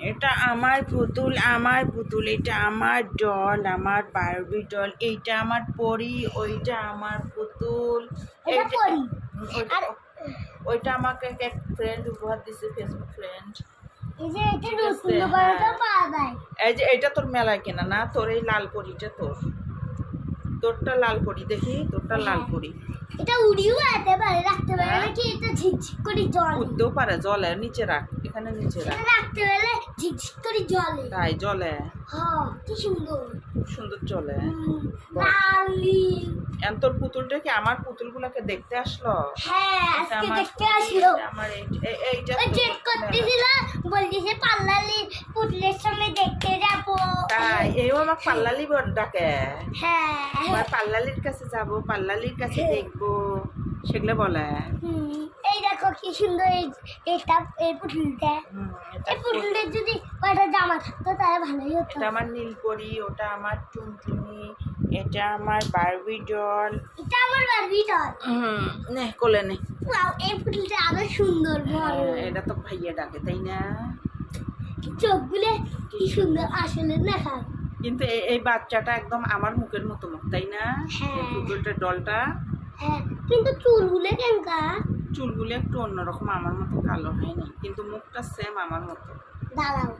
এটা আমার পুতুল, এটা আমার ডল, আমার বারবি ডল, এইটা আমার পরি, ওইটা আমার পুতুল, ওইটা আমাকে এক ফ্রেন্ড উপহার দিছে, ফেসবুক ফ্রেন্ড। এই যে এটা তোর মেলায় কেনা না, তোর এই লাল পরিটা তোরটা লাল পরি, দেখি তোরটা লাল পরি। এটা উড়িও যেতে পারে, রাখতে পারে নাকি? এটা ঝিকঝিক করে জলে উঠতেও পারে, জলে নিচে রাখ, এখানে নিচে রাখ, রাখতে পারলে ঝিকঝিক করে জলে। তাই জলে? হ্যাঁ, কি সুন্দর, খুব সুন্দর চলে। লালি এখন তোর পুতুলটা কি আমার পুতুলগুলোকে দেখতে আসলো? হ্যাঁ, আজকে দেখতে আসলো। আমার এইটা ওই চেক করতেছিল, বলতেছে পাল্লালি পুতুলের সঙ্গে দেখতে যাব। তাই এইও আমাকে পাল্লালি ডাকে। হ্যাঁ, আমার পাল্লালির কাছে যাব, পাল্লালির কাছে দেখবো, সেগুলো বলে। এই দেখো কি সুন্দর এটা, এই পুতুলটা। এই পুতুলটার যদি কয়টা জামা থাকতো তাহলে ভালোই হতো। এটা আমার নীলপরি, ওটা আমার টুনটুনি, এটা আমার বারবি ডল, এটা আমার বারবি ডল। নে কোলে নে। ওয়াও, এই পুতুলটা আরো সুন্দর বড়। এটা তো ভাইয়া ডাকে, তাই না? চোখগুলো কি সুন্দর আসলে দেখা। কিন্তু এই বাচ্চাটা একদম আমার মুখের মতো মুখ, তাই না? হ্যাঁ। এই পুতুলটা ডলটা। হ্যাঁ, কিন্তু চুলগুলো কেমকা? চুলগুলো একটু অন্যরকম, আমার মতো কালো হয়নি, কিন্তু মুখটা সেম আমার মতো। দাঁড়াও।